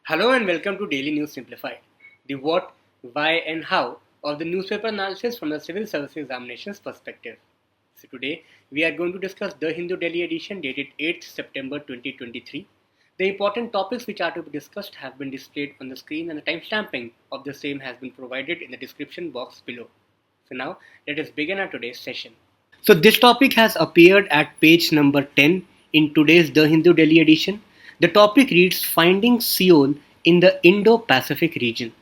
Hello and welcome to Daily News Simplified, the what, why, and how of the newspaper analysis from the civil service examinations perspective. So today we are going to discuss the Hindu Delhi edition dated 8th September 2023. The important topics which are to be discussed have been displayed on the screen and the timestamping of the same has been provided in the description box below. So now let us begin our today's session. So this topic has appeared at page number 10 in today's The Hindu Delhi edition. The topic reads Finding Seoul in the Indo-Pacific region.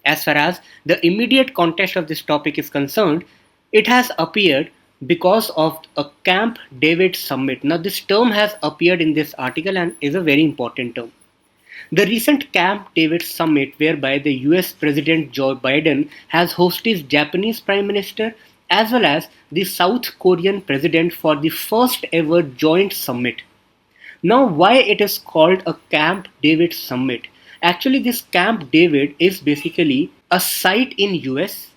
As far as the immediate context of this topic is concerned, it has appeared because of a Camp David summit. Now this term has appeared in this article and is a very important term. The recent Camp David summit, whereby the US President Joe Biden has hosted Japanese Prime Minister as well as the South Korean President for the first ever joint summit. Now, why it is called a Camp David summit? Actually, this Camp David is basically a site in US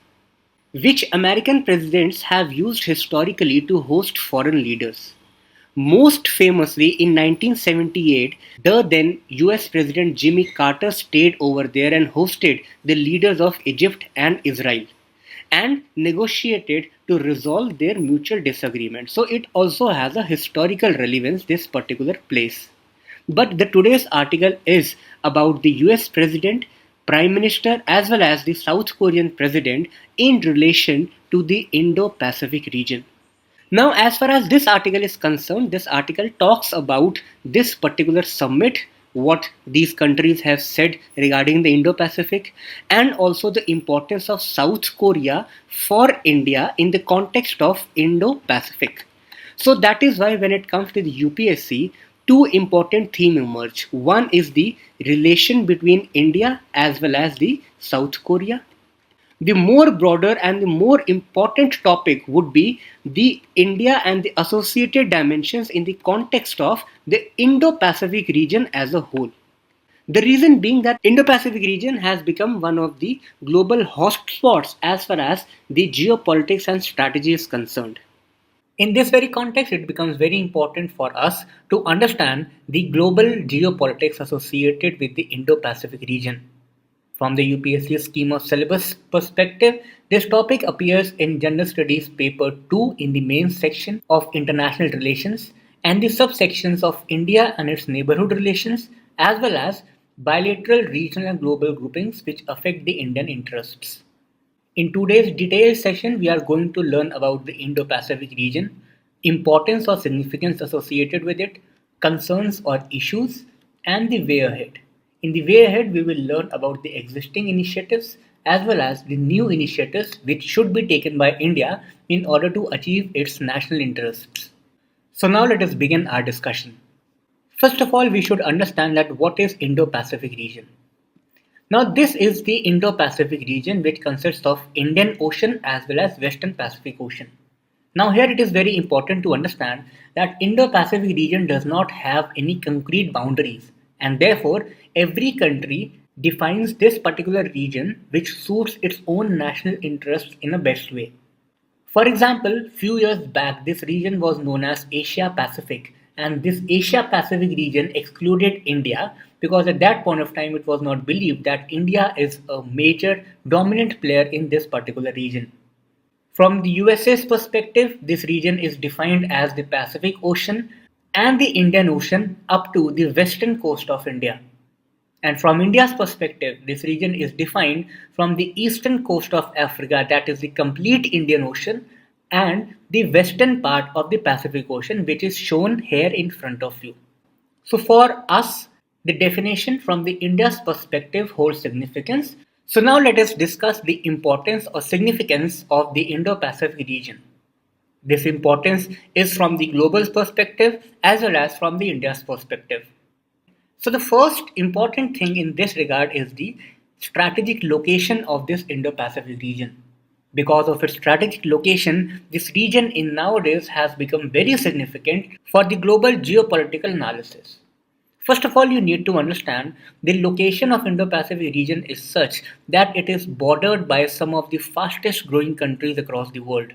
which American presidents have used historically to host foreign leaders. Most famously, in 1978, the then US President Jimmy Carter stayed over there and hosted the leaders of Egypt and Israel and negotiated to resolve their mutual disagreement. So it also has a historical relevance, this particular place. But the today's article is about the US President, Prime Minister as well as the South Korean President in relation to the Indo-Pacific region. Now, as far as this article is concerned, this article talks about this particular summit, what these countries have said regarding the Indo-Pacific, and also the importance of South Korea for India in the context of Indo-Pacific. So that is why when it comes to the UPSC, two important themes emerge. One is the relation between India as well as the South Korea. The more broader and the more important topic would be the India and the associated dimensions in the context of the Indo-Pacific region as a whole. The reason being that Indo-Pacific region has become one of the global hotspots as far as the geopolitics and strategy is concerned. In this very context, it becomes very important for us to understand the global geopolitics associated with the Indo-Pacific region. From the UPSC scheme of syllabus perspective, this topic appears in General Studies paper 2 in the main section of International Relations and the subsections of India and its neighborhood relations as well as bilateral, regional and global groupings which affect the Indian interests. In today's detailed session, we are going to learn about the Indo-Pacific region, importance or significance associated with it, concerns or issues, and the way ahead. In the way ahead, we will learn about the existing initiatives as well as the new initiatives which should be taken by India in order to achieve its national interests. So now let us begin our discussion. First of all, we should understand that what is Indo-Pacific region. Now this is the Indo-Pacific region which consists of Indian Ocean as well as Western Pacific Ocean. Now here it is very important to understand that Indo-Pacific region does not have any concrete boundaries and therefore every country defines this particular region which suits its own national interests in a best way. For example, few years back this region was known as Asia Pacific and this Asia Pacific region excluded India because at that point of time it was not believed that India is a major dominant player in this particular region. From the USA's perspective, this region is defined as the Pacific Ocean and the Indian Ocean up to the western coast of India. And from India's perspective, this region is defined from the eastern coast of Africa, that is the complete Indian Ocean, and the western part of the Pacific Ocean, which is shown here in front of you. So for us, the definition from the India's perspective holds significance. So now let us discuss the importance or significance of the Indo-Pacific region. This importance is from the global perspective as well as from the India's perspective. So the first important thing in this regard is the strategic location of this Indo-Pacific region. Because of its strategic location, this region in nowadays has become very significant for the global geopolitical analysis. First of all, you need to understand the location of Indo-Pacific region is such that it is bordered by some of the fastest growing countries across the world.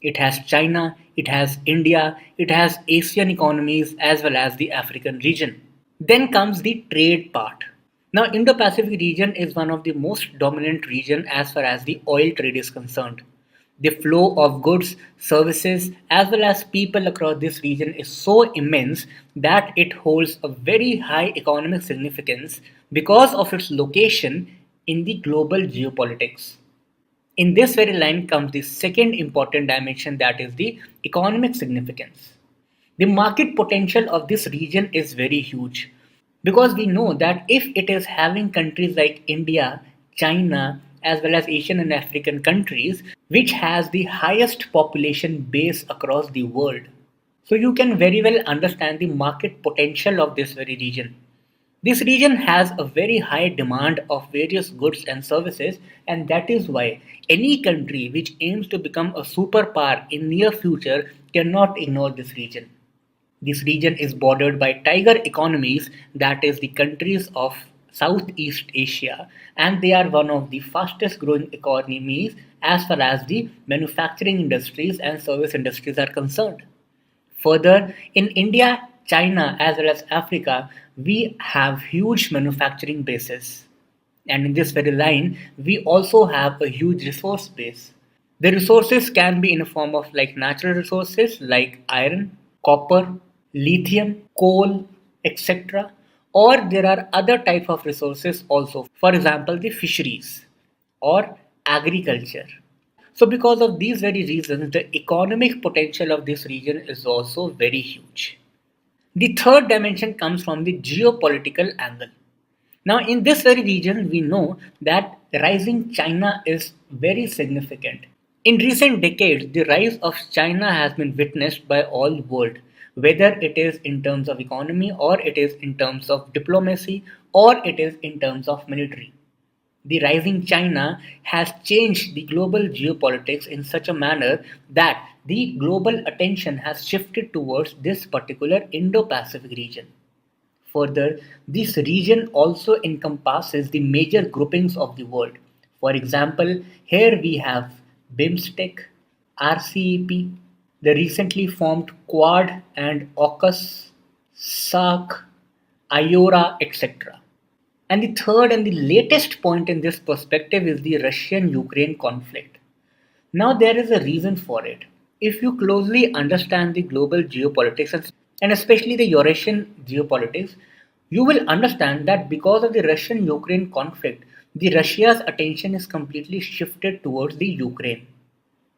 It has China, it has India, it has Asian economies as well as the African region. Then comes the trade part. Now, Indo-Pacific region is one of the most dominant region as far as the oil trade is concerned. The flow of goods, services, as well as people across this region is so immense that it holds a very high economic significance because of its location in the global geopolitics. In this very line comes the second important dimension, that is the economic significance. The market potential of this region is very huge because we know that if it is having countries like India, China, as well as Asian and African countries, which has the highest population base across the world. So you can very well understand the market potential of this very region. This region has a very high demand of various goods and services, and that is why any country which aims to become a superpower in near future cannot ignore this region. This region is bordered by tiger economies, that is the countries of Southeast Asia, and they are one of the fastest growing economies as far as the manufacturing industries and service industries are concerned. Further, in India, China, as well as Africa, we have huge manufacturing bases. And in this very line, we also have a huge resource base. The resources can be in a form of like natural resources like iron, copper, lithium, coal, etc. Or there are other type of resources also. For example, the fisheries or agriculture. So because of these very reasons, the economic potential of this region is also very huge. The third dimension comes from the geopolitical angle. Now, in this very region, we know that rising China is very significant. In recent decades, the rise of China has been witnessed by all world, whether it is in terms of economy or it is in terms of diplomacy or it is in terms of military. The rising China has changed the global geopolitics in such a manner that the global attention has shifted towards this particular Indo-Pacific region. Further, this region also encompasses the major groupings of the world. For example, here we have BIMSTEC, RCEP, the recently formed Quad and AUKUS, SAARC, IORA, etc. And the third and the latest point in this perspective is the Russian Ukraine conflict. Now, there is a reason for it. If you closely understand the global geopolitics and especially the Eurasian geopolitics, you will understand that because of the Russian Ukraine conflict, the Russia's attention is completely shifted towards the Ukraine.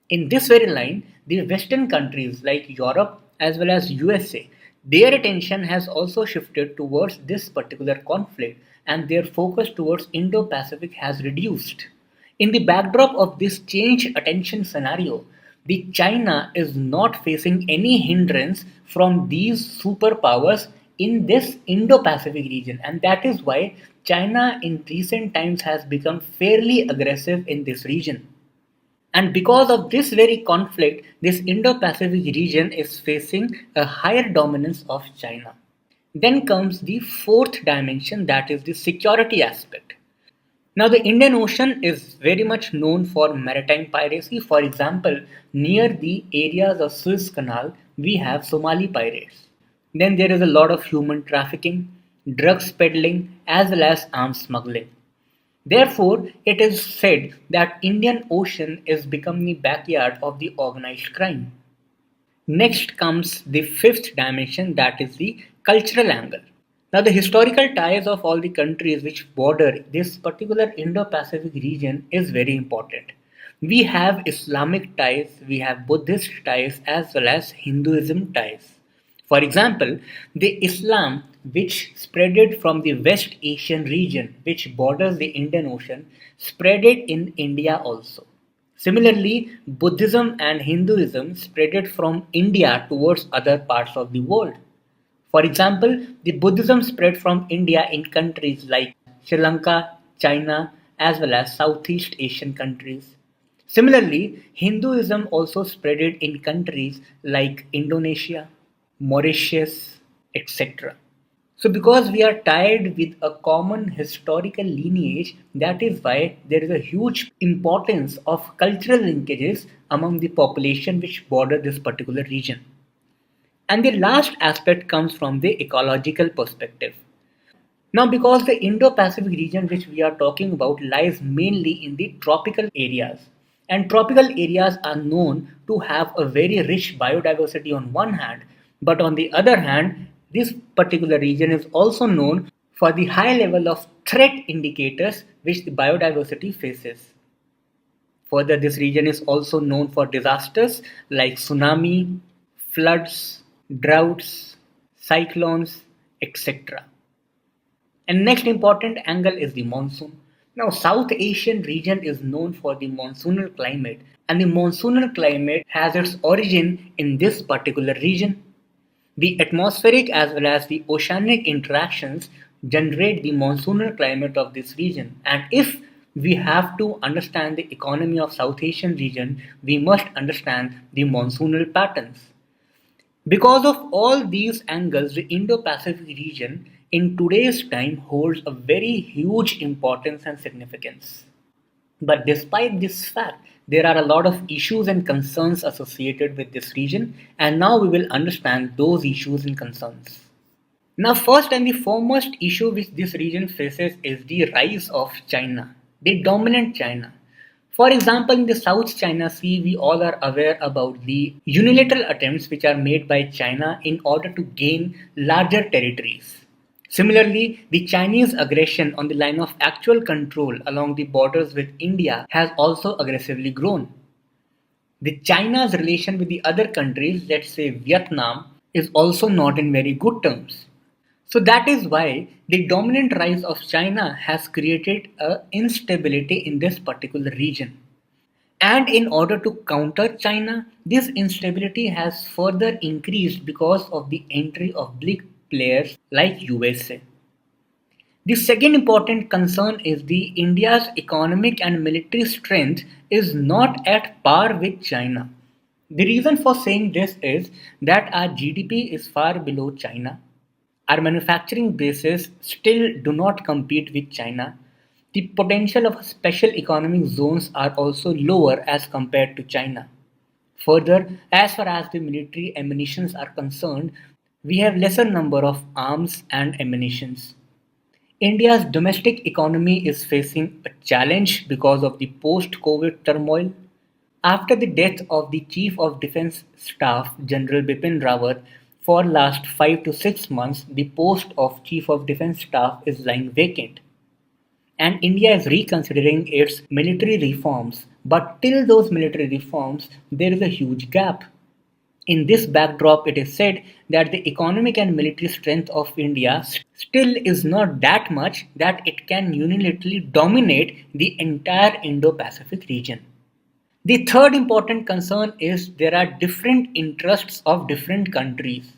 In this very line, the Western countries like Europe as well as USA, their attention has also shifted towards this particular conflict and their focus towards Indo-Pacific has reduced. In the backdrop of this change attention scenario, the China is not facing any hindrance from these superpowers in this Indo-Pacific region, and that is why China in recent times has become fairly aggressive in this region. And because of this very conflict, this Indo-Pacific region is facing a higher dominance of China. Then comes the fourth dimension, that is the security aspect. Now, the Indian Ocean is very much known for maritime piracy. For example, near the areas of Suez Canal, we have Somali pirates. Then there is a lot of human trafficking, drugs peddling, as well as arms smuggling. Therefore, it is said that Indian Ocean is becoming the backyard of the organized crime. Next comes the fifth dimension, that is the cultural angle. Now, the historical ties of all the countries which border this particular Indo-Pacific region is very important. We have Islamic ties, we have Buddhist ties, as well as Hinduism ties. For example, the Islam which spreaded from the West Asian region which borders the Indian Ocean spreaded in India also. Similarly, Buddhism and Hinduism spreaded from India towards other parts of the world. For example, the Buddhism spread from India in countries like Sri Lanka, China, as well as Southeast Asian countries. Similarly, Hinduism also spreaded in countries like Indonesia, Mauritius, etc. So, because we are tied with a common historical lineage, that is why there is a huge importance of cultural linkages among the population which border this particular region. And the last aspect comes from the ecological perspective. Now, because the Indo-Pacific region which we are talking about lies mainly in the tropical areas, and tropical areas are known to have a very rich biodiversity on one hand, but on the other hand, this particular region is also known for the high level of threat indicators which the biodiversity faces. Further, this region is also known for disasters like tsunami, floods, droughts, cyclones, etc. And next important angle is the monsoon. Now, South Asian region is known for the monsoonal climate, and the monsoonal climate has its origin in this particular region. The atmospheric as well as the oceanic interactions generate the monsoonal climate of this region. And if we have to understand the economy of South Asian region, we must understand the monsoonal patterns. Because of all these angles, the Indo-Pacific region in today's time holds a very huge importance and significance. But despite this fact, there are a lot of issues and concerns associated with this region, and now we will understand those issues and concerns. Now, first and the foremost issue which this region faces is the rise of China, the dominant China. For example, in the South China Sea, we all are aware about the unilateral attempts which are made by China in order to gain larger territories. Similarly, the Chinese aggression on the line of actual control along the borders with India has also aggressively grown. The China's relation with the other countries, let's say Vietnam, is also not in very good terms. So that is why the dominant rise of China has created a instability in this particular region. And in order to counter China, this instability has further increased because of the entry of big players like USA. The second important concern is the India's economic and military strength is not at par with China. The reason for saying this is that our GDP is far below China. Our manufacturing bases still do not compete with China. The potential of special economic zones are also lower as compared to China. Further, as far as the military ammunitions are concerned, we have lesser number of arms and ammunitions. India's domestic economy is facing a challenge because of the post-COVID turmoil. After the death of the Chief of Defence Staff, General Bipin Rawat, for last 5 to 6 months, the post of Chief of Defence Staff is lying vacant. And India is reconsidering its military reforms. But till those military reforms, there is a huge gap. In this backdrop, it is said that the economic and military strength of India still is not that much that it can unilaterally dominate the entire Indo-Pacific region. The third important concern is there are different interests of different countries.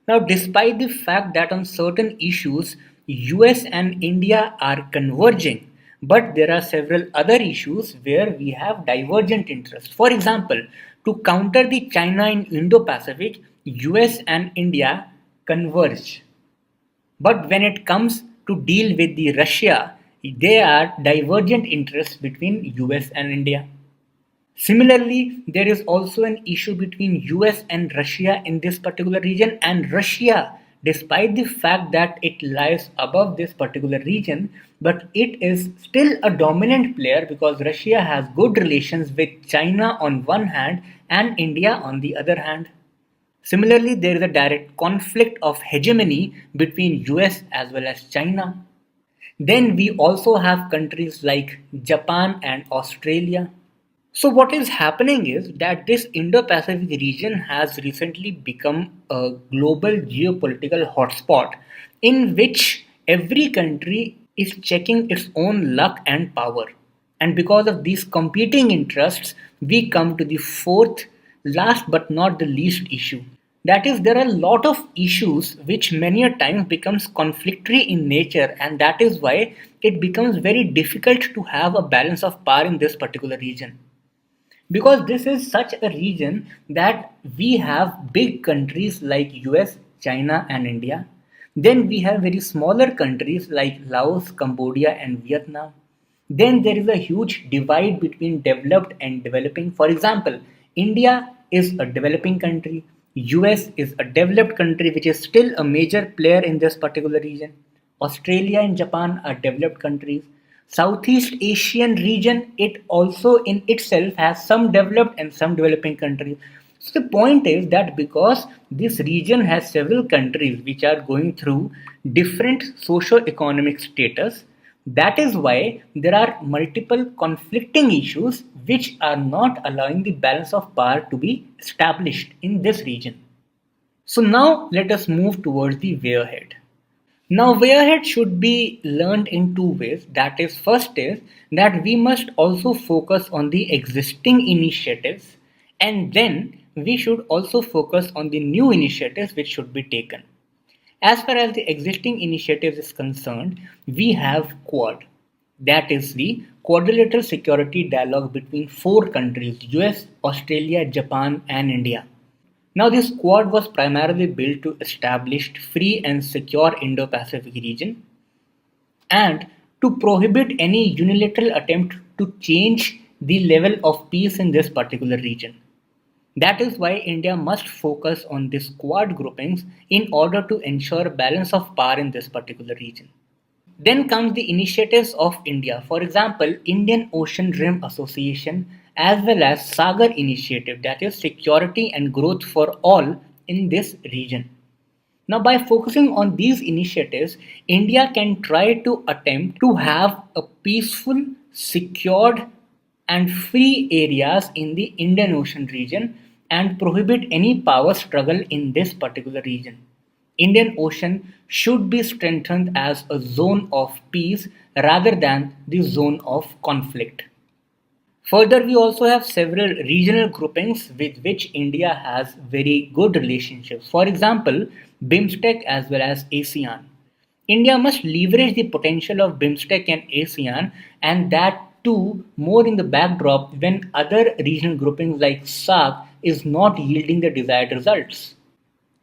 Now, despite the fact that on certain issues US and India are converging, but there are several other issues where we have divergent interests. For example, to counter the China in Indo-Pacific, US and India converge. But when it comes to deal with the Russia, there are divergent interests between US and India. Similarly, there is also an issue between US and Russia in this particular region, and Russia, despite the fact that it lies above this particular region, but it is still a dominant player because Russia has good relations with China on one hand and India on the other hand. Similarly, there is a direct conflict of hegemony between US as well as China. Then we also have countries like Japan and Australia. So what is happening is that this Indo-Pacific region has recently become a global geopolitical hotspot in which every country is checking its own luck and power. And because of these competing interests, we come to the fourth, last but not the least issue. That is, there are a lot of issues which many a times becomes conflictory in nature, and that is why it becomes very difficult to have a balance of power in this particular region. Because this is such a region that we have big countries like US, China and India. Then we have very smaller countries like Laos, Cambodia and Vietnam. Then there is a huge divide between developed and developing. For example, India is a developing country. US is a developed country which is still a major player in this particular region. Australia and Japan are developed countries. Southeast Asian region, it also in itself has some developed and some developing countries. So the point is that because this region has several countries which are going through different socio-economic status, that is why there are multiple conflicting issues which are not allowing the balance of power to be established in this region. So now let us move towards the way ahead. Now, way ahead should be learned in two ways. That is, first is that we must also focus on the existing initiatives, and then we should also focus on the new initiatives which should be taken. As far as the existing initiatives is concerned, we have Quad. That is the quadrilateral security dialogue between four countries: US, Australia, Japan, and India. Now, this Quad was primarily built to establish free and secure Indo-Pacific region and to prohibit any unilateral attempt to change the level of peace in this particular region. That is why India must focus on these Quad groupings in order to ensure balance of power in this particular region. Then comes the initiatives of India. For example, Indian Ocean Rim Association as well as Sagar Initiative, that is security and growth for all in this region. Now, by focusing on these initiatives, India can try to attempt to have a peaceful, secured, and free areas in the Indian Ocean region and prohibit any power struggle in this particular region. Indian Ocean should be strengthened as a zone of peace rather than the zone of conflict. Further, we also have several regional groupings with which India has very good relationships. For example, BIMSTEC as well as ASEAN. India must leverage the potential of BIMSTEC and ASEAN, and that too more in the backdrop when other regional groupings like SAARC is not yielding the desired results.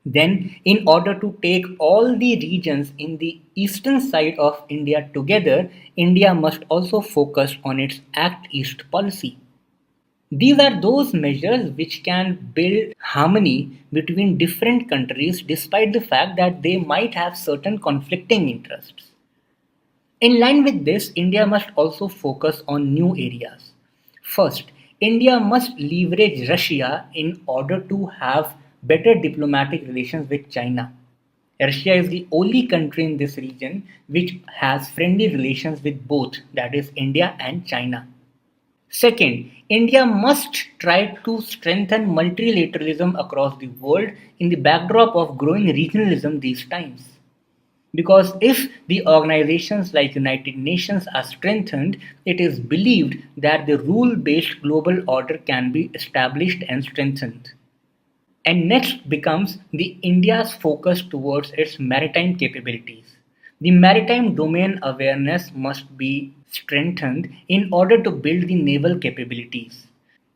Then, in order to take all the regions in the eastern side of India together, India must also focus on its Act East policy. These are those measures which can build harmony between different countries despite the fact that they might have certain conflicting interests. In line with this, India must also focus on new areas. First, India must leverage Russia in order to have better diplomatic relations with China. Russia is the only country in this region which has friendly relations with both, that is, India and China. Second, India must try to strengthen multilateralism across the world in the backdrop of growing regionalism these times. Because if the organizations like United Nations are strengthened, it is believed that the rule-based global order can be established and strengthened. And next becomes the India's focus towards its maritime capabilities. The maritime domain awareness must be strengthened in order to build the naval capabilities.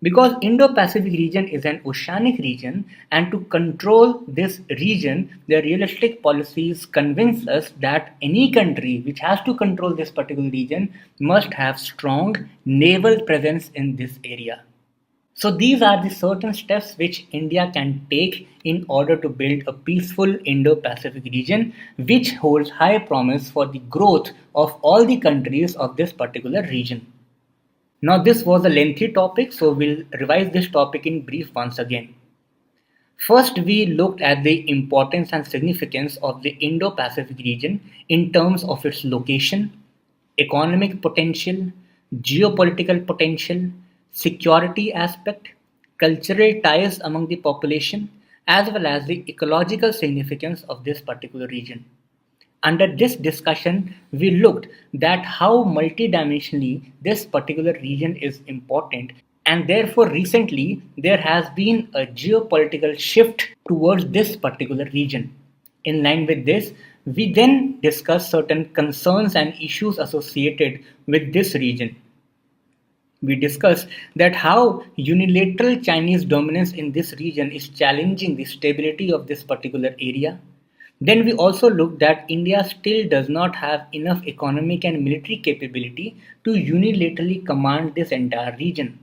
Because Indo-Pacific region is an oceanic region, and to control this region, the realistic policies convince us that any country which has to control this particular region must have strong naval presence in this area. So these are the certain steps which India can take in order to build a peaceful Indo-Pacific region which holds high promise for the growth of all the countries of this particular region. Now this was a lengthy topic, so we'll revise this topic in brief once again. First, we looked at the importance and significance of the Indo-Pacific region in terms of its location, economic potential, geopolitical potential, security aspect, cultural ties among the population, as well as the ecological significance of this particular region. Under this discussion, we looked at how multidimensionally this particular region is important, and therefore recently there has been a geopolitical shift towards this particular region. In line with this, we then discussed certain concerns and issues associated with this region. We discussed that how unilateral Chinese dominance in this region is challenging the stability of this particular area. Then we also looked that India still does not have enough economic and military capability to unilaterally command this entire region.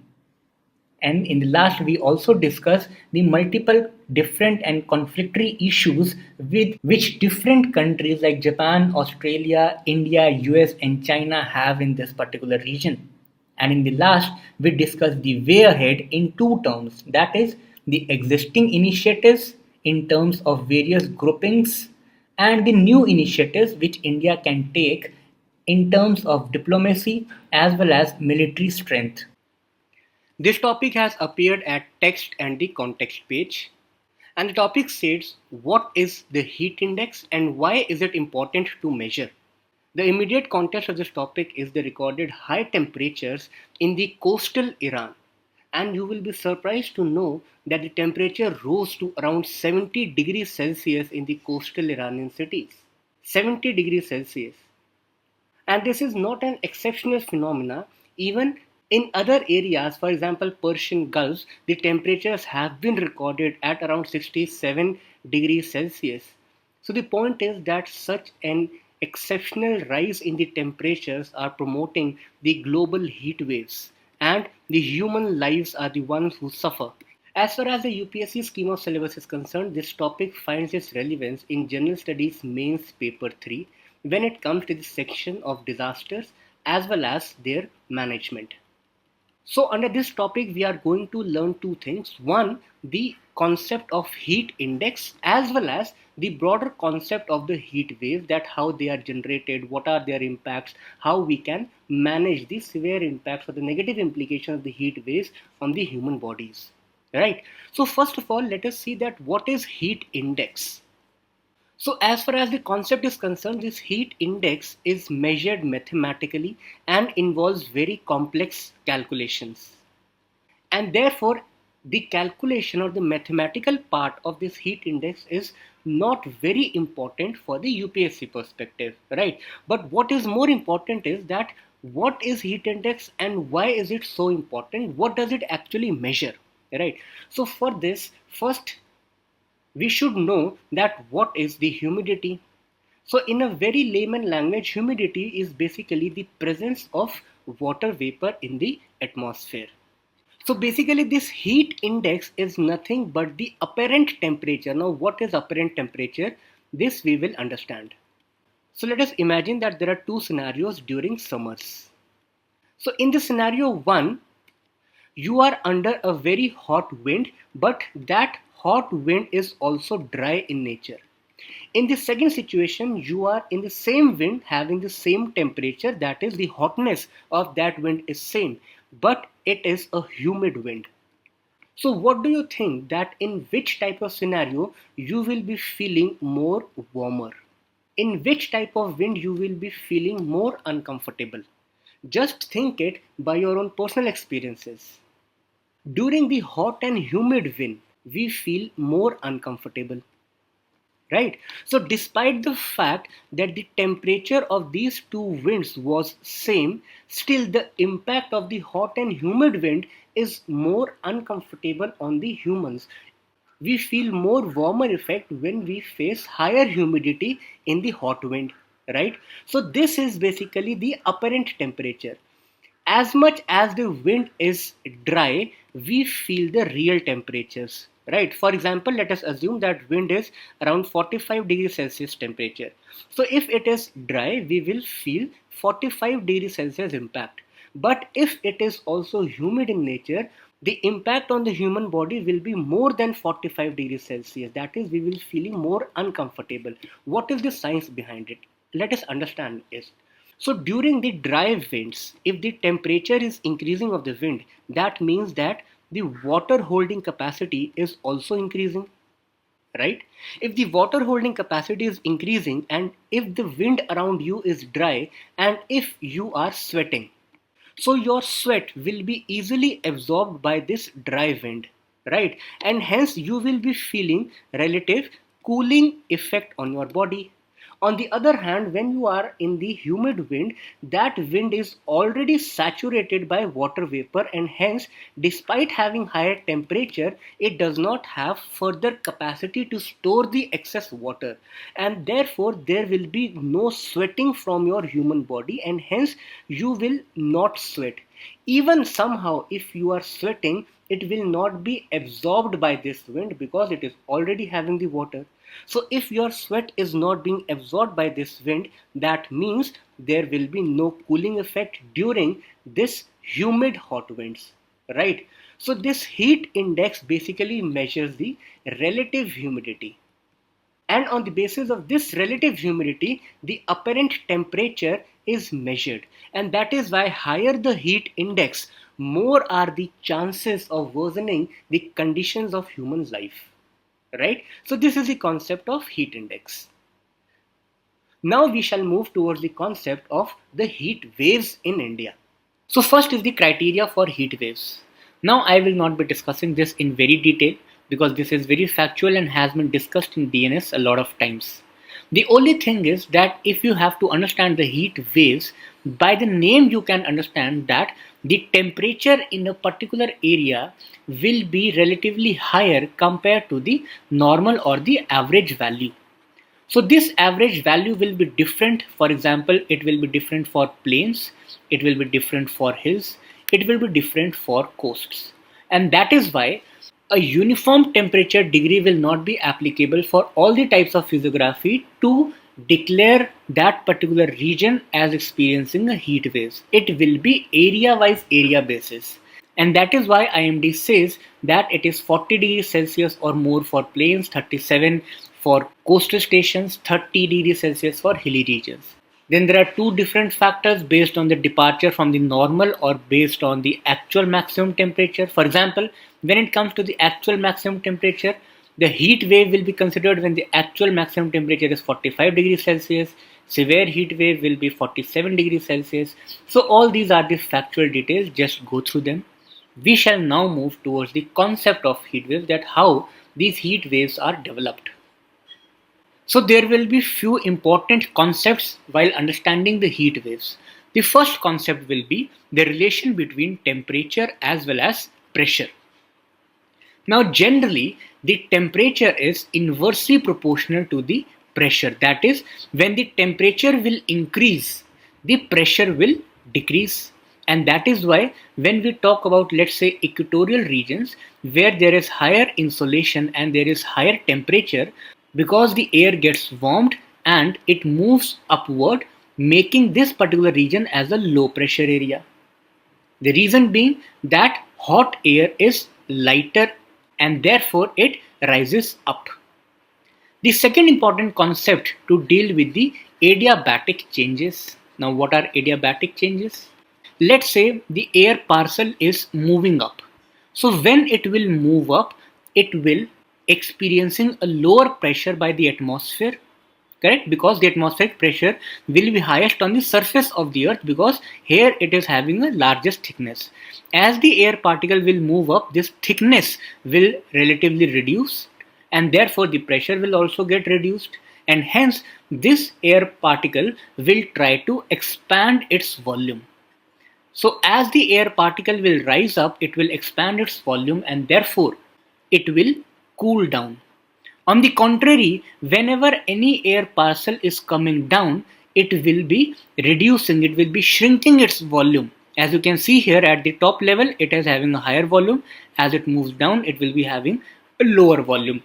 And in the last, we also discuss the multiple different and conflictory issues with which different countries like Japan, Australia, India, US, and China have in this particular region. And in the last, we discuss the way ahead in two terms, that is, the existing initiatives in terms of various groupings and the new initiatives which India can take in terms of diplomacy as well as military strength. This topic has appeared at text and the context page. And the topic states what is the heat index and why is it important to measure. The immediate context of this topic is the recorded high temperatures in the coastal Iran. And you will be surprised to know that the temperature rose to around 70 degrees Celsius in the coastal Iranian cities. 70 degrees Celsius. And this is not an exceptional phenomena. Even in other areas, for example, Persian Gulf, the temperatures have been recorded at around 67 degrees Celsius. So the point is that such an exceptional rise in the temperatures are promoting the global heat waves, and the human lives are the ones who suffer. As far as the UPSC scheme of syllabus is concerned, this topic finds its relevance in General Studies Mains Paper 3 when it comes to the section of disasters as well as their management. So under this topic, we are going to learn two things. One, the concept of heat index as well as the broader concept of the heat wave, that how they are generated, what are their impacts, how we can manage the severe impacts or the negative implications of the heat waves on the human bodies. Right. So first of all, let us see that what is heat index. So as far as the concept is concerned, this heat index is measured mathematically and involves very complex calculations. And therefore, the calculation or the mathematical part of this heat index is not very important for the UPSC perspective, right? But what is more important is that what is heat index and why is it so important? What does it actually measure, right? So for this, first we should know that what is the humidity. So in a very layman language, humidity is basically the presence of water vapor in the atmosphere. So basically this heat index is nothing but the apparent temperature. Now what is apparent temperature? This we will understand. So let us imagine that there are two scenarios during summers. So in the scenario 1, you are under a very hot wind, but that hot wind is also dry in nature. In the second situation, you are in the same wind having the same temperature, that is the hotness of that wind is same, but it is a humid wind. So what do you think that in which type of scenario you will be feeling more warmer? In which type of wind you will be feeling more uncomfortable? Just think it by your own personal experiences. During the hot and humid wind, we feel more uncomfortable, right? So despite the fact that the temperature of these two winds was same, still the impact of the hot and humid wind is more uncomfortable on the humans. We feel more warmer effect when we face higher humidity in the hot wind, right? So this is basically the apparent temperature. As much as the wind is dry, we feel the real temperatures, right? For example, let us assume that wind is around 45 degrees Celsius temperature. So if it is dry, we will feel 45 degrees Celsius impact. But if it is also humid in nature, the impact on the human body will be more than 45 degrees Celsius. That is, we will feeling more uncomfortable. What is the science behind it? Let us understand this. So during the dry winds, if the temperature is increasing of the wind, that means that the water holding capacity is also increasing, right? If the water holding capacity is increasing and if the wind around you is dry and if you are sweating, so your sweat will be easily absorbed by this dry wind, right? And hence you will be feeling relative cooling effect on your body. On the other hand, when you are in the humid wind, that wind is already saturated by water vapor and hence despite having higher temperature, it does not have further capacity to store the excess water, and therefore there will be no sweating from your human body and hence you will not sweat. Even somehow if you are sweating, it will not be absorbed by this wind because it is already having the water. So if your sweat is not being absorbed by this wind, that means there will be no cooling effect during this humid hot winds, right? So this heat index basically measures the relative humidity, and on the basis of this relative humidity the apparent temperature is measured, and that is why higher the heat index, more are the chances of worsening the conditions of human life, right? So this is the concept of heat index. Now we shall move towards the concept of the heat waves in India. So first is the criteria for heat waves. Now I will not be discussing this in very detail because this is very factual and has been discussed in DNS a lot of times. The only thing is that if you have to understand the heat waves, by the name you can understand that the temperature in a particular area will be relatively higher compared to the normal or the average value. So this average value will be different. For example, it will be different for plains, it will be different for hills, it will be different for coasts. And that is why a uniform temperature degree will not be applicable for all the types of physiography to declare that particular region as experiencing a heat wave. It will be area-wise area basis. And that is why IMD says that it is 40 degrees Celsius or more for plains, 37 for coastal stations, 30 degrees Celsius for hilly regions. Then there are two different factors based on the departure from the normal or based on the actual maximum temperature. For example, when it comes to the actual maximum temperature, the heat wave will be considered when the actual maximum temperature is 45 degrees Celsius. Severe heat wave will be 47 degrees Celsius. So all these are the factual details, just go through them. We shall now move towards the concept of heat waves, that how these heat waves are developed. So there will be few important concepts while understanding the heat waves. The first concept will be the relation between temperature as well as pressure. Now generally the temperature is inversely proportional to the pressure. That is, when the temperature will increase, the pressure will decrease. And that is why when we talk about, let's say, equatorial regions where there is higher insolation and there is higher temperature, because the air gets warmed and it moves upward, making this particular region as a low pressure area. The reason being that hot air is lighter and therefore it rises up. The second important concept to deal with the adiabatic changes. Now what are adiabatic changes? Let's say the air parcel is moving up. So when it will move up, it will experiencing a lower pressure by the atmosphere, correct? Because the atmospheric pressure will be highest on the surface of the earth, because here it is having the largest thickness. As the air particle will move up, this thickness will relatively reduce and therefore the pressure will also get reduced, and hence this air particle will try to expand its volume. So as the air particle will rise up, it will expand its volume and therefore it will cool down. On the contrary, whenever any air parcel is coming down, it will be reducing, it will be shrinking its volume. As you can see here at the top level, it is having a higher volume. As it moves down, it will be having a lower volume.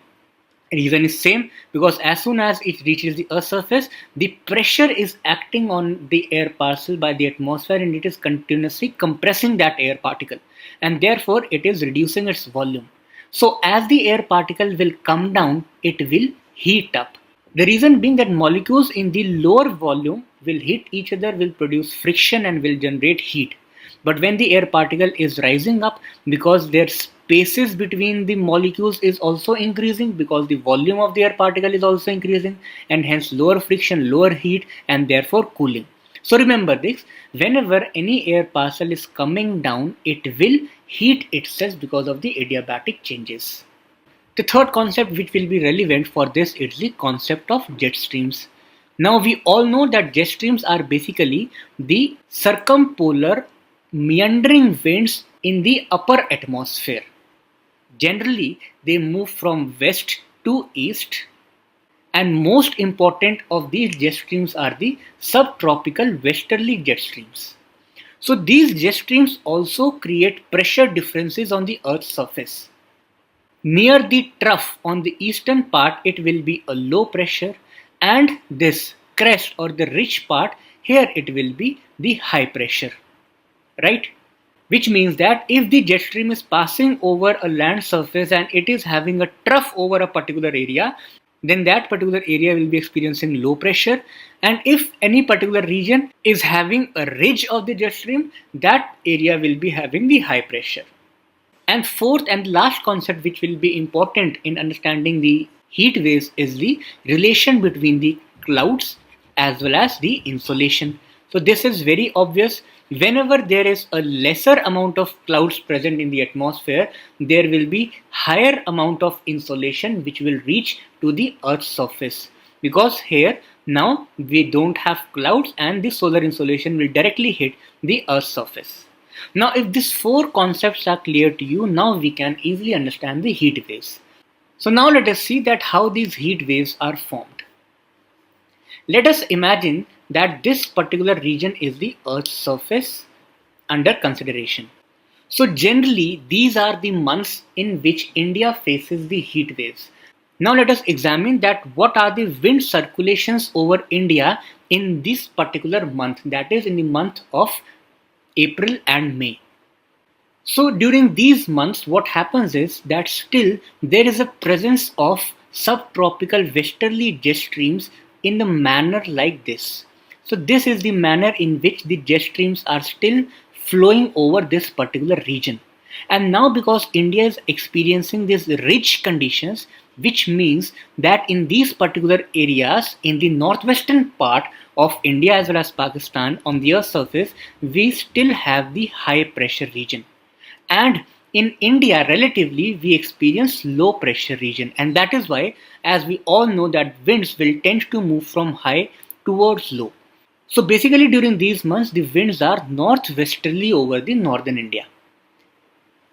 Reason is same, because as soon as it reaches the earth's surface, the pressure is acting on the air parcel by the atmosphere and it is continuously compressing that air particle, and therefore it is reducing its volume. So as the air particle will come down, it will heat up. The reason being that molecules in the lower volume will hit each other, will produce friction and will generate heat. But when the air particle is rising up, because their spaces between the molecules is also increasing, because the volume of the air particle is also increasing, and hence lower friction, lower heat, and therefore cooling. So remember this, whenever any air parcel is coming down, it will heat itself because of the adiabatic changes. The third concept which will be relevant for this is the concept of jet streams. Now we all know that jet streams are basically the circumpolar meandering winds in the upper atmosphere. Generally, they move from west to east, and most important of these jet streams are the subtropical westerly jet streams. So these jet streams also create pressure differences on the Earth's surface. Near the trough on the eastern part, it will be a low pressure, and this crest or the ridge part, here it will be the high pressure, right? Which means that if the jet stream is passing over a land surface and it is having a trough over a particular area, then that particular area will be experiencing low pressure. And if any particular region is having a ridge of the jet stream, that area will be having the high pressure. And fourth and last concept which will be important in understanding the heat waves is the relation between the clouds as well as the insolation. So this is very obvious. Whenever there is a lesser amount of clouds present in the atmosphere, there will be higher amount of insolation which will reach to the Earth's surface. Because here now we don't have clouds and the solar insolation will directly hit the Earth's surface. Now if these four concepts are clear to you, now we can easily understand the heat waves. So now let us see that how these heat waves are formed. Let us imagine that this particular region is the Earth's surface under consideration. So generally these are the months in which India faces the heat waves. Now let us examine that what are the wind circulations over India in this particular month, that is in the month of April and May. So during these months what happens is that still there is a presence of subtropical westerly jet streams in the manner like this. So this is the manner in which the jet streams are still flowing over this particular region. And now because India is experiencing these rich conditions, which means that in these particular areas in the northwestern part of India as well as Pakistan on the Earth's surface, we still have the high pressure region. And in India relatively we experience low pressure region, and that is why, as we all know, that winds will tend to move from high towards low. So basically during these months the winds are northwesterly over the northern India.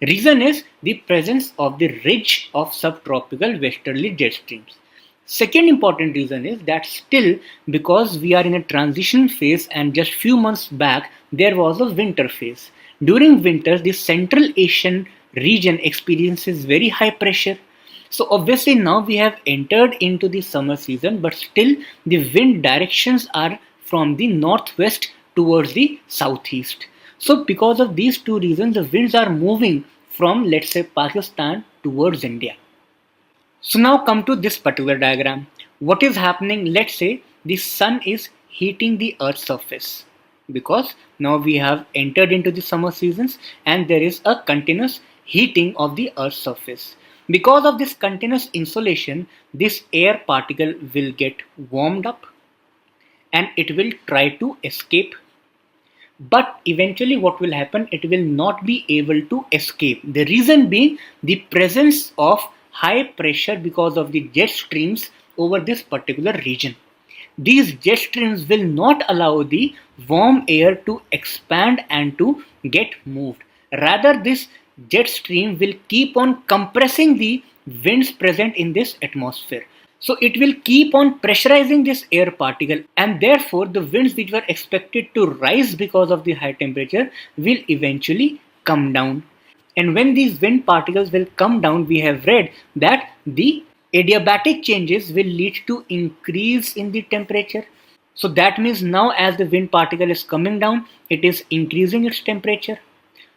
Reason is the presence of the ridge of subtropical westerly jet streams. Second important reason is that still because we are in a transition phase and just few months back there was a winter phase. During winters the Central Asian region experiences very high pressure. So obviously now we have entered into the summer season, but still the wind directions are from the northwest towards the southeast. So because of these two reasons the winds are moving from, let's say, Pakistan towards India. So now come to this particular diagram. What is happening? Let's say the sun is heating the Earth's surface, because now we have entered into the summer seasons and there is a continuous heating of the Earth's surface. Because of this continuous insolation, this air particle will get warmed up and it will try to escape. But eventually what will happen? It will not be able to escape. The reason being the presence of high pressure because of the jet streams over this particular region. These jet streams will not allow the warm air to expand and to get moved. Rather, this jet stream will keep on compressing the winds present in this atmosphere. So it will keep on pressurizing this air particle, and therefore the winds which were expected to rise because of the high temperature will eventually come down. And when these wind particles will come down, we have read that the adiabatic changes will lead to increase in the temperature. So that means now as the wind particle is coming down, it is increasing its temperature.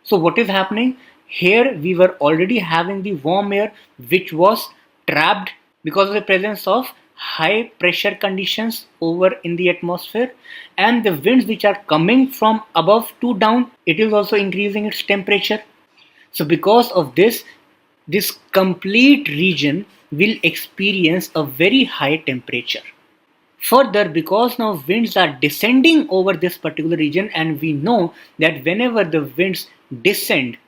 So what is happening? Here we were already having the warm air which was trapped because of the presence of high pressure conditions over in the atmosphere, and the winds which are coming from above to down, it is also increasing its temperature. So because of this complete region will experience a very high temperature. Further, because now winds are descending over this particular region, and we know that whenever the winds descend,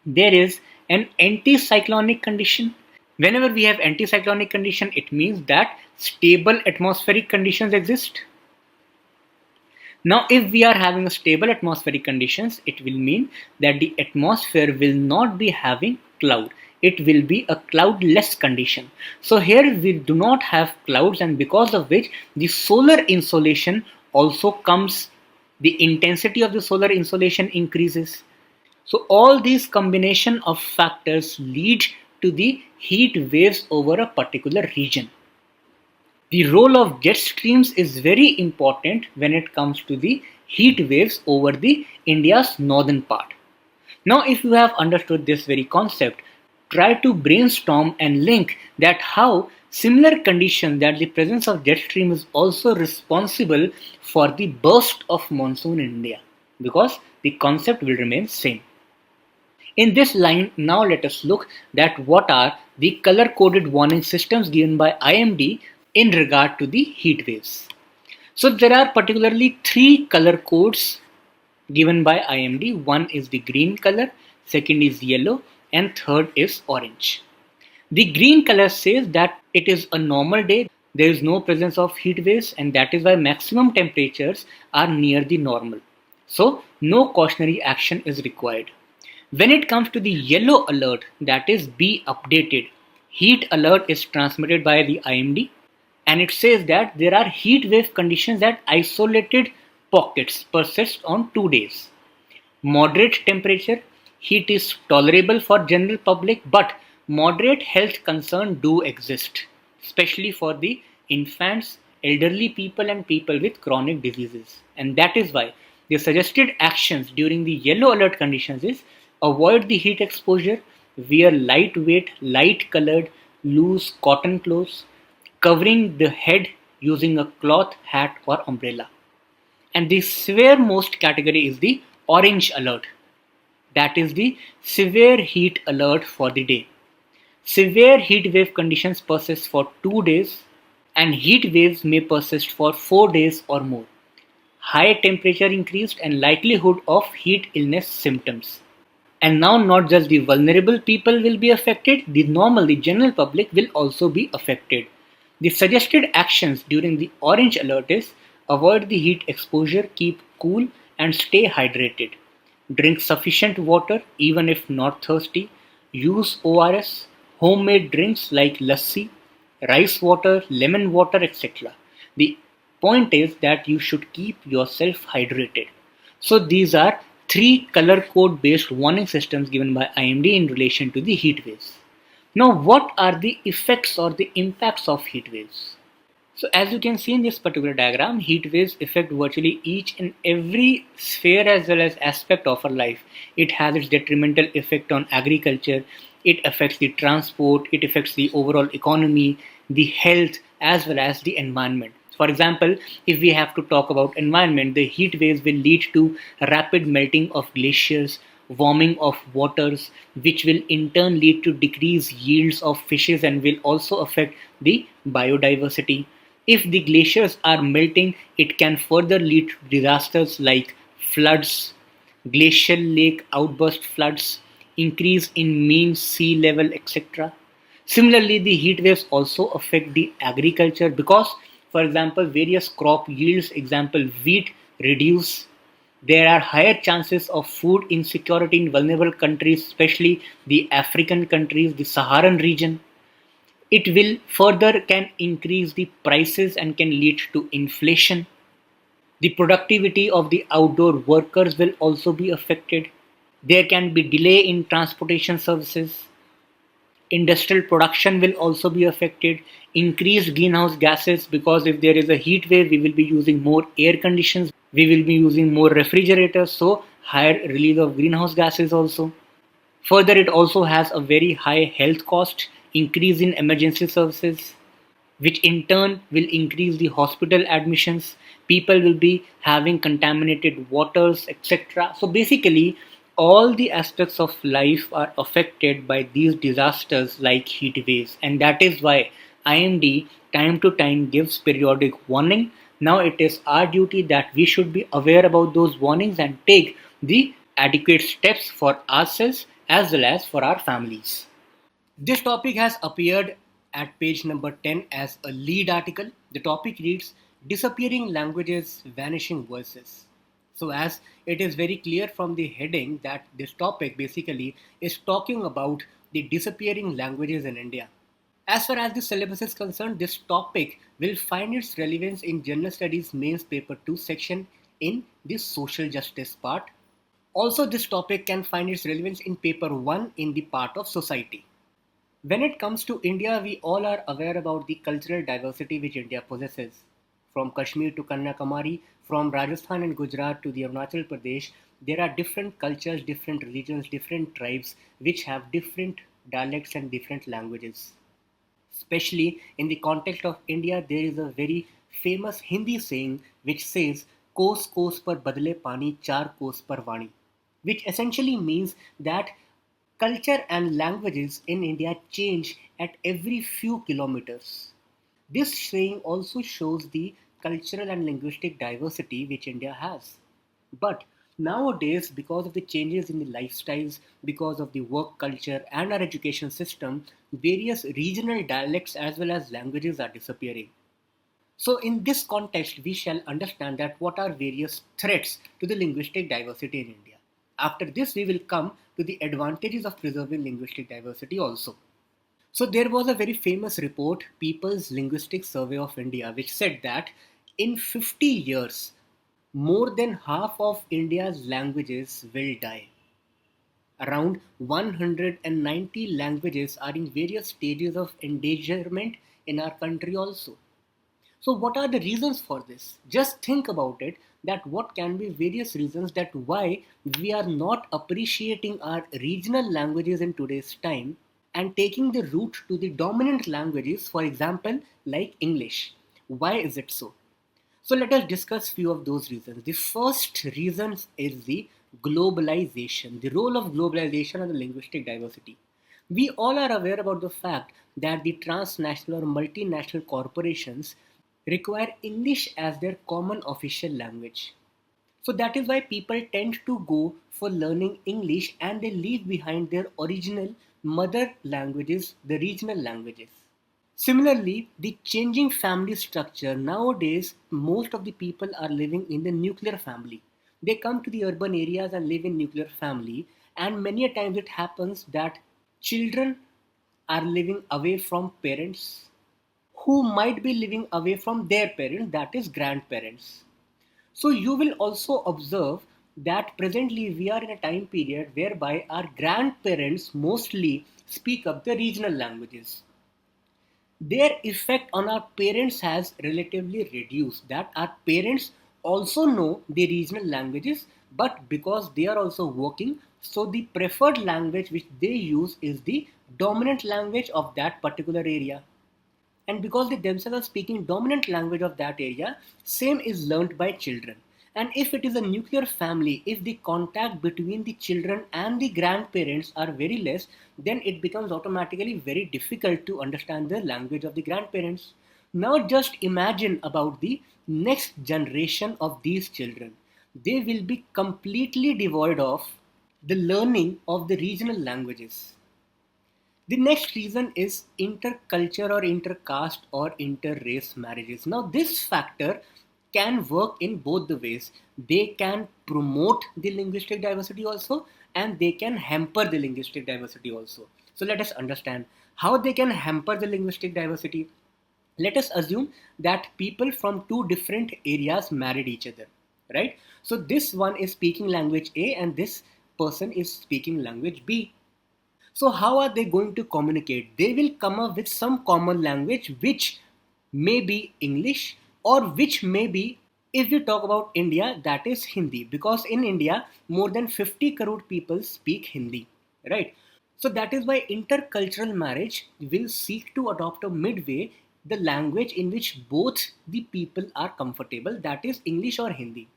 there is an anticyclonic condition. Whenever we have anticyclonic condition, it means that stable atmospheric conditions exist. Now, if we are having a stable atmospheric conditions, it will mean that the atmosphere will not be having cloud. It will be a cloudless condition. So here we do not have clouds, and because of which the solar insolation also comes the intensity of the solar insolation increases. So all these combination of factors lead to the heat waves over a particular region. The role of jet streams is very important when it comes to the heat waves over the India's northern part. Now, if you have understood this very concept, try to brainstorm and link that how similar conditions, that the presence of jet stream is also responsible for the burst of monsoon in India, because the concept will remain same. In this line, now let us look at what are the color-coded warning systems given by IMD in regard to the heat waves. So there are particularly three color codes given by IMD. One is the green color, second is yellow, and third is orange. The green color says that it is a normal day, there is no presence of heat waves, and that is why maximum temperatures are near the normal. So no cautionary action is required. When it comes to the yellow alert, that is be updated. Heat alert is transmitted by the IMD, and it says that there are heat wave conditions at isolated pockets persist on 2 days. Moderate temperature, heat is tolerable for general public, but moderate health concerns do exist, especially for the infants, elderly people and people with chronic diseases. And that is why the suggested actions during the yellow alert conditions is avoid the heat exposure, wear lightweight, light colored, loose cotton clothes, covering the head using a cloth, hat or umbrella. And the severest category is the orange alert. That is the severe heat alert for the day. Severe heat wave conditions persist for 2 days, and heat waves may persist for 4 days or more. High temperature increased and likelihood of heat illness symptoms. And now not just the vulnerable people will be affected, the general public will also be affected. The suggested actions during the orange alert is avoid the heat exposure, keep cool and stay hydrated. Drink sufficient water even if not thirsty. Use ORS, homemade drinks like lassi, rice water, lemon water, etc. The point is that you should keep yourself hydrated. So these are three color code based warning systems given by IMD in relation to the heat waves. Now, what are the effects or the impacts of heat waves? So as you can see in this particular diagram, heat waves affect virtually each and every sphere as well as aspect of our life. It has its detrimental effect on agriculture, it affects the transport, it affects the overall economy, the health as well as the environment. For example, if we have to talk about environment, the heat waves will lead to rapid melting of glaciers, warming of waters, which will in turn lead to decreased yields of fishes and will also affect the biodiversity. If the glaciers are melting, it can further lead to disasters like floods, glacial lake outburst floods, increase in mean sea level, etc. Similarly, the heat waves also affect the agriculture because, for example, various crop yields, example wheat, reduce. There are higher chances of food insecurity in vulnerable countries, especially the African countries, the Saharan region. It will further can increase the prices and can lead to inflation. The productivity of the outdoor workers will also be affected. There can be delay in transportation services. Industrial production will also be affected. Increased greenhouse gases, because if there is a heat wave, we will be using more air conditions, we will be using more refrigerators, so higher release of greenhouse gases also. Further, it also has a very high health cost, increase in emergency services, which in turn will increase the hospital admissions. People will be having contaminated waters, etc. So basically, all the aspects of life are affected by these disasters like heat waves, and that is why IMD time to time gives periodic warning. Now it is our duty that we should be aware about those warnings and take the adequate steps for ourselves as well as for our families. This topic has appeared at page number 10 as a lead article. The topic reads Disappearing Languages, Vanishing Voices. So as it is very clear from the heading that this topic basically is talking about the disappearing languages in India. As far as the syllabus is concerned, this topic will find its relevance in General Studies Mains Paper 2 section in the social justice part. Also, this topic can find its relevance in paper 1 in the part of society. When it comes to India, we all are aware about the cultural diversity which India possesses. From Kashmir to Kanyakumari, from Rajasthan and Gujarat to the Arunachal Pradesh, there are different cultures, different religions, different tribes which have different dialects and different languages. Especially in the context of India, there is a very famous Hindi saying which says, "Kos kos par badle pani, char kos par vani," which essentially means that culture and languages in India change at every few kilometers. This saying also shows the cultural and linguistic diversity which India has. But nowadays, because of the changes in the lifestyles, because of the work culture and our education system, various regional dialects as well as languages are disappearing. So, in this context, we shall understand that what are various threats to the linguistic diversity in India. After this, we will come to the advantages of preserving linguistic diversity also. So, there was a very famous report, People's Linguistic Survey of India, which said that in 50 years, more than half of India's languages will die. Around 190 languages are in various stages of endangerment in our country also. So, what are the reasons for this? Just think about it, that what can be various reasons that why we are not appreciating our regional languages in today's time and taking the route to the dominant languages, for example, like English. Why is it so? So let us discuss few of those reasons. The first reason is the globalization, the role of globalization on the linguistic diversity. We all are aware about the fact that the transnational or multinational corporations require English as their common official language. So that is why people tend to go for learning English and they leave behind their original mother languages, the regional languages. Similarly, the changing family structure nowadays, most of the people are living in the nuclear family. They come to the urban areas and live in nuclear family, and many a times it happens that children are living away from parents who might be living away from their parents, that is, grandparents. So, you will also observe that presently we are in a time period whereby our grandparents mostly speak up the regional languages. Their effect on our parents has relatively reduced, that our parents also know the regional languages, but because they are also working, so the preferred language which they use is the dominant language of that particular area, and because they themselves are speaking dominant language of that area, same is learnt by children. And if it is a nuclear family, if the contact between the children and the grandparents are very less, then it becomes automatically very difficult to understand the language of the grandparents. Now just imagine about the next generation of these children. They will be completely devoid of the learning of the regional languages. The next reason is interculture or intercaste or interrace marriages. Now, this factor can work in both the ways. They can promote the linguistic diversity also, and they can hamper the linguistic diversity also. So, let us understand how they can hamper the linguistic diversity. Let us assume that people from two different areas married each other, right? So, this one is speaking language A, and this person is speaking language B. So, how are they going to communicate? They will come up with some common language which may be English, or which may be, if we talk about India, that is Hindi, because in India more than 50 crore people speak Hindi, right? So, that is why intercultural marriage will seek to adopt a midway the language in which both the people are comfortable, that is English or Hindi.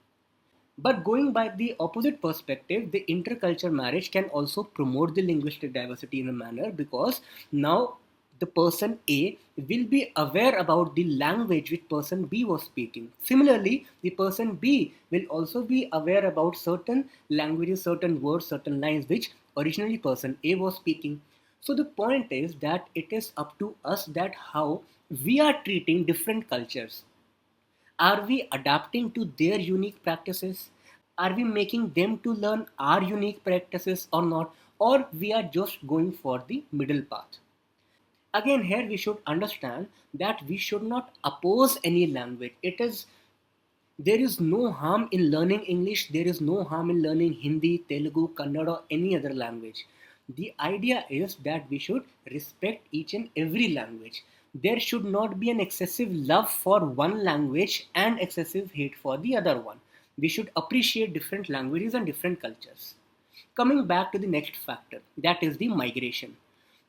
But going by the opposite perspective, the intercultural marriage can also promote the linguistic diversity in a manner, because now the person A will be aware about the language which person B was speaking. Similarly, the person B will also be aware about certain languages, certain words, certain lines which originally person A was speaking. So the point is that it is up to us that how we are treating different cultures. Are we adapting to their unique practices? Are we making them to learn our unique practices or not? Or we are just going for the middle path? Again, here we should understand that we should not oppose any language. It is There is no harm in learning English, there is no harm in learning Hindi, Telugu, Kannada, or any other language. The idea is that we should respect each and every language. There should not be an excessive love for one language and excessive hate for the other one. We should appreciate different languages and different cultures. Coming back to the next factor, that is the migration.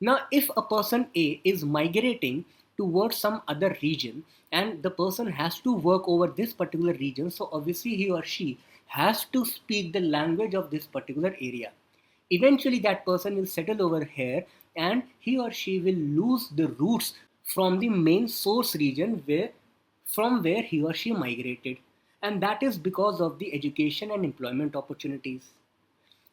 Now, if a person A is migrating towards some other region and the person has to work over this particular region, so obviously he or she has to speak the language of this particular area. Eventually, that person will settle over here and he or she will lose the roots from the main source region from where he or she migrated. And that is because of the education and employment opportunities.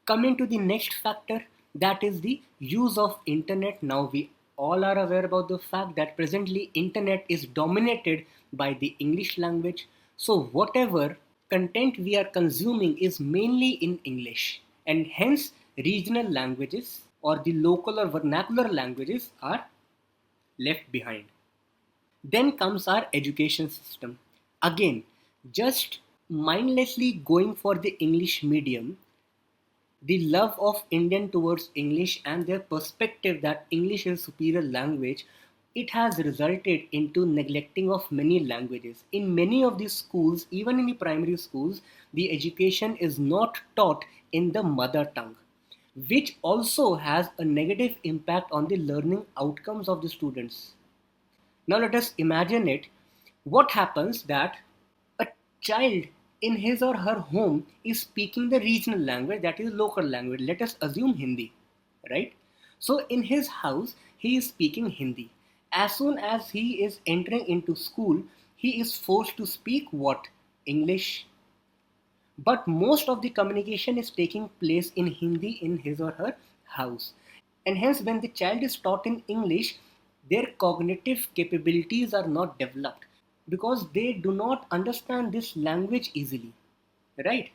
Coming to the next factor, that is the use of internet. Now we all are aware about the fact that presently internet is dominated by the English language. So whatever content we are consuming is mainly in English, and hence regional languages or the local or vernacular languages are left behind. Then comes our education system. Again, just mindlessly going for the English medium, the love of Indian towards English and their perspective that English is superior language, it has resulted into neglecting of many languages. In many of these schools, even in the primary schools, the education is not taught in the mother tongue, which also has a negative impact on the learning outcomes of the students. Now let us imagine it. What happens that a child in his or her home is speaking the regional language, that is local language. Let us assume Hindi, right? So in his house, he is speaking Hindi. As soon as he is entering into school, he is forced to speak what? English. But most of the communication is taking place in Hindi in his or her house. And hence, when the child is taught in English, their cognitive capabilities are not developed because they do not understand this language easily, right?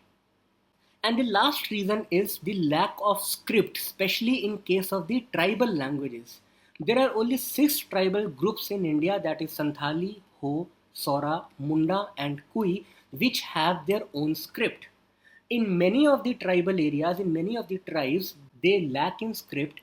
And the last reason is the lack of script, especially in case of the tribal languages. There are only 6 tribal groups in India, that is Santhali, Ho, Sora, Munda and Kui, which have their own script. In many of the tribal areas, in many of the tribes, they lack in script,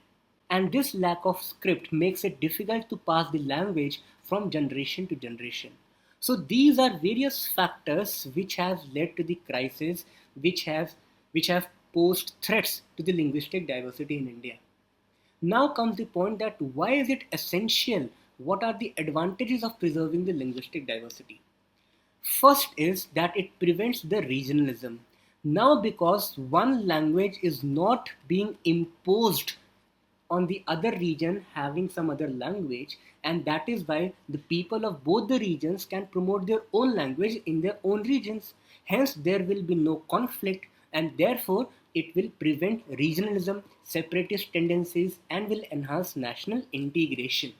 and this lack of script makes it difficult to pass the language from generation to generation. So these are various factors which have led to the crisis, which have posed threats to the linguistic diversity in India. Now comes the point that why is it essential? What are the advantages of preserving the linguistic diversity? First is that it prevents the regionalism. Now, because one language is not being imposed on the other region having some other language, and that is why the people of both the regions can promote their own language in their own regions. Hence, there will be no conflict, and therefore, it will prevent regionalism, separatist tendencies, and will enhance national integration.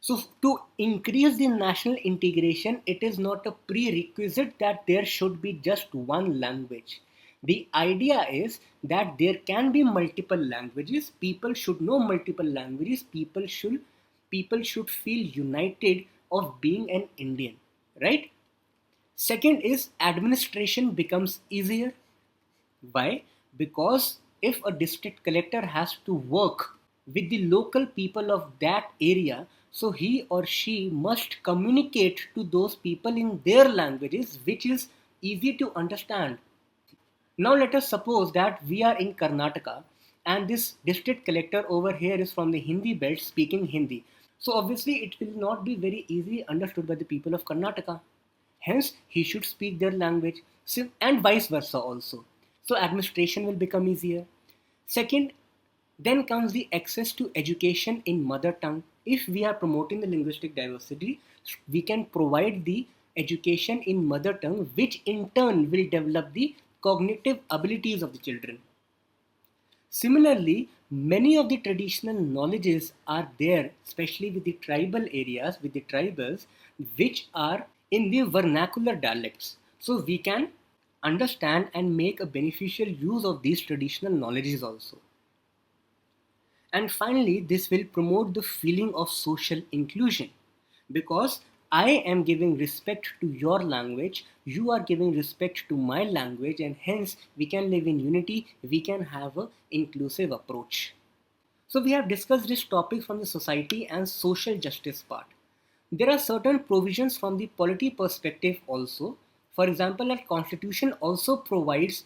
So, to increase the national integration, it is not a prerequisite that there should be just one language. The idea is that there can be multiple languages. People should know multiple languages. People should feel united of being an Indian, right? Second is administration becomes easier. Why? Because if a district collector has to work with the local people of that area, so he or she must communicate to those people in their languages, which is easy to understand. Now let us suppose that we are in Karnataka and this district collector over here is from the Hindi belt speaking Hindi. So obviously it will not be very easily understood by the people of Karnataka. Hence, he should speak their language, and vice versa also. So administration will become easier. Second, then comes the access to education in mother tongue. If we are promoting the linguistic diversity, we can provide the education in mother tongue, which in turn will develop the cognitive abilities of the children. Similarly, many of the traditional knowledges are there, especially with the tribal areas, with the tribals, which are in the vernacular dialects. So we can understand and make a beneficial use of these traditional knowledges also. And finally, this will promote the feeling of social inclusion because I am giving respect to your language, you are giving respect to my language, and hence we can live in unity, we can have an inclusive approach. So we have discussed this topic from the society and social justice part. There are certain provisions from the polity perspective also. For example, our constitution also provides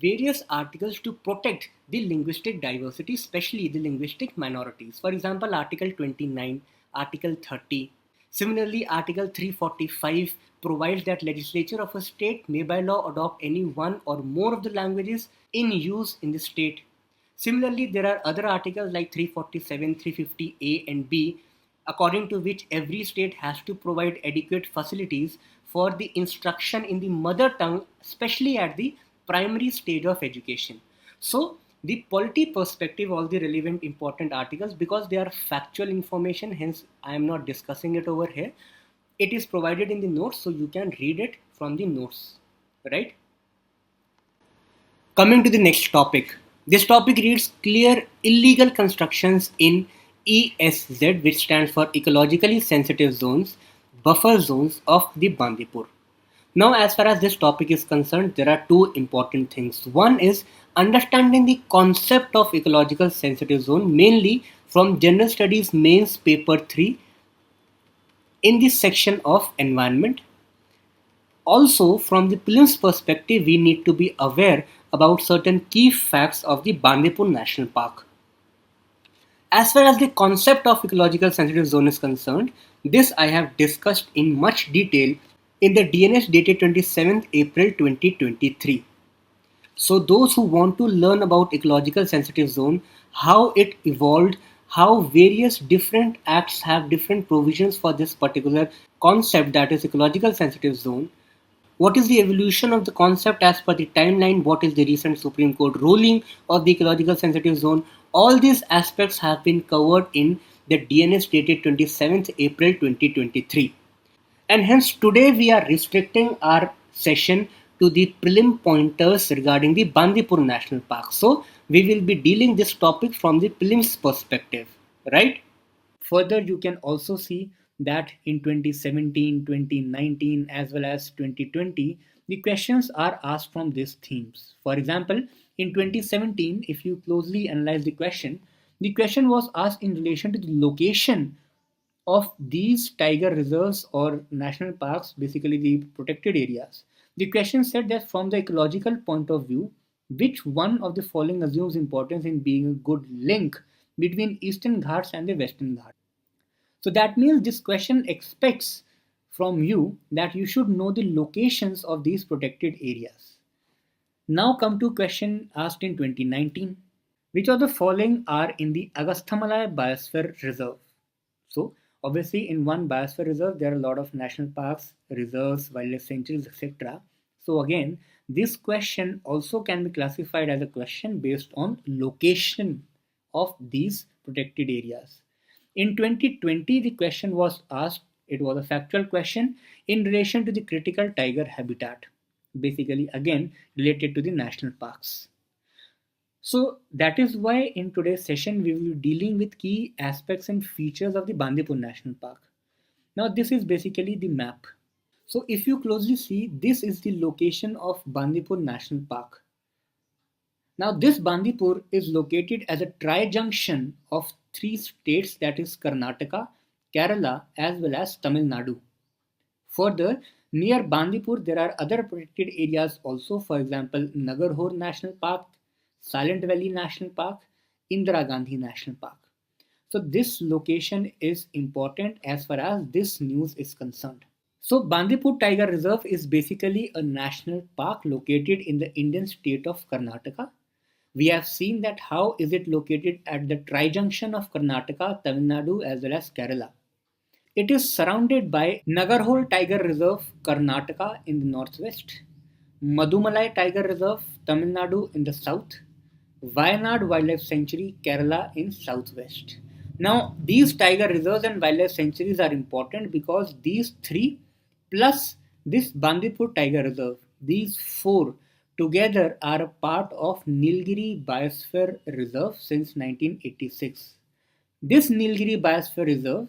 various articles to protect the linguistic diversity, especially the linguistic minorities. For example, Article 29, Article 30. Similarly, Article 345 provides that legislature of a state may by law adopt any one or more of the languages in use in the state. Similarly, there are other articles like 347, 350A and B, according to which every state has to provide adequate facilities for the instruction in the mother tongue, especially at the primary stage of education. So, the polity perspective, all the relevant important articles, because they are factual information, hence I am not discussing it over here. It is provided in the notes, so you can read it from the notes, right? Coming to the next topic. This topic reads clear illegal constructions in ESZ, which stands for Ecologically Sensitive Zones, buffer zones of the Bandipur. Now, as far as this topic is concerned, there are two important things. One is understanding the concept of ecological sensitive zone, mainly from General Studies Mains Paper 3 in the section of environment. Also, from the prelims perspective, we need to be aware about certain key facts of the Bandipur National Park. As far as the concept of ecological sensitive zone is concerned, this I have discussed in much detail in the DNS dated 27th April 2023. So those who want to learn about ecological sensitive zone, how it evolved, how various different acts have different provisions for this particular concept, that is ecological sensitive zone, what is the evolution of the concept as per the timeline, what is the recent Supreme Court ruling of the ecological sensitive zone, all these aspects have been covered in the DNS dated 27th April 2023. And hence today we are restricting our session to the prelim pointers regarding the Bandipur National Park. So we will be dealing this topic from the prelims perspective, right? Further, you can also see that in 2017, 2019, as well as 2020, the questions are asked from these themes. For example, in 2017, if you closely analyze the question was asked in relation to the location of these tiger reserves or national parks, basically the protected areas. The question said that from the ecological point of view, which one of the following assumes importance in being a good link between Eastern Ghats and the Western Ghats? So that means this question expects from you that you should know the locations of these protected areas. Now come to question asked in 2019. Which of the following are in the Agasthamalai Biosphere Reserve? So obviously in one biosphere reserve there are a lot of national parks, reserves, wildlife sanctuaries, etc. So again, this question also can be classified as a question based on location of these protected areas. In 2020, the question was asked, it was a factual question in relation to the critical tiger habitat, basically again related to the national parks. So that is why in today's session we will be dealing with key aspects and features of the Bandipur National Park. Now this is basically the map. So if you closely see, this is the location of Bandipur National Park. Now this Bandipur is located as a tri-junction of three states, that is Karnataka, Kerala as well as Tamil Nadu. Further, near Bandipur there are other protected areas also, for example Nagarhor National Park, Silent Valley National Park, Indira Gandhi National Park. So this location is important as far as this news is concerned. So Bandipur Tiger Reserve is basically a national park located in the Indian state of Karnataka. We have seen that how is it located at the tri-junction of Karnataka, Tamil Nadu as well as Kerala. It is surrounded by Nagarhole Tiger Reserve, Karnataka in the northwest, Madumalai Tiger Reserve, Tamil Nadu in the south, Wayanad Wildlife Sanctuary, Kerala in southwest. Now, these tiger reserves and wildlife sanctuaries are important because these three plus this Bandipur Tiger Reserve, these four together are a part of Nilgiri Biosphere Reserve since 1986. This Nilgiri Biosphere Reserve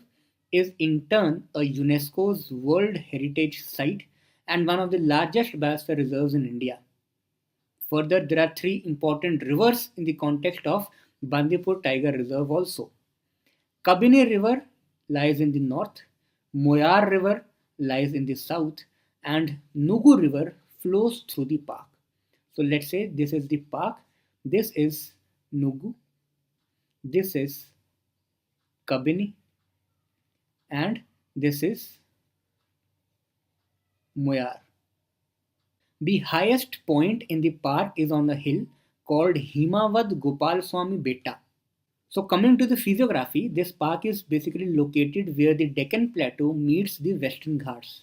is in turn a UNESCO's World Heritage Site and one of the largest biosphere reserves in India. Further, there are three important rivers in the context of Bandipur Tiger Reserve also. Kabini River lies in the north, Moyar River lies in the south, and Nugu River flows through the park. So let's say this is the park, this is Nugu, this is Kabini, and this is Moyar. The highest point in the park is on a hill called Himavad Gopal Swami Beta. So coming to the physiography, this park is basically located where the Deccan Plateau meets the Western Ghats.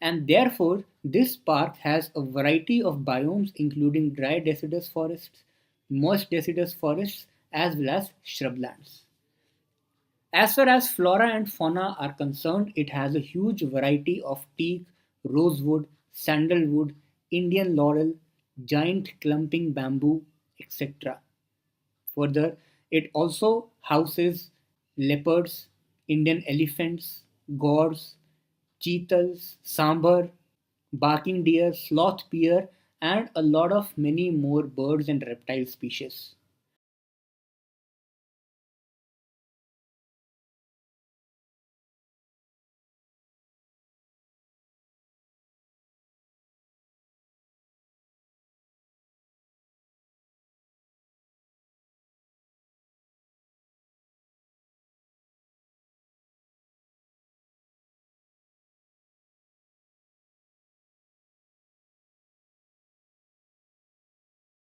And therefore, this park has a variety of biomes including dry deciduous forests, moist deciduous forests, as well as shrublands. As far as flora and fauna are concerned, it has a huge variety of teak, rosewood, sandalwood, Indian laurel, giant clumping bamboo, etc. Further, it also houses leopards, Indian elephants, gores, cheetahs, sambar, barking deer, sloth bear, and a lot of many more birds and reptile species.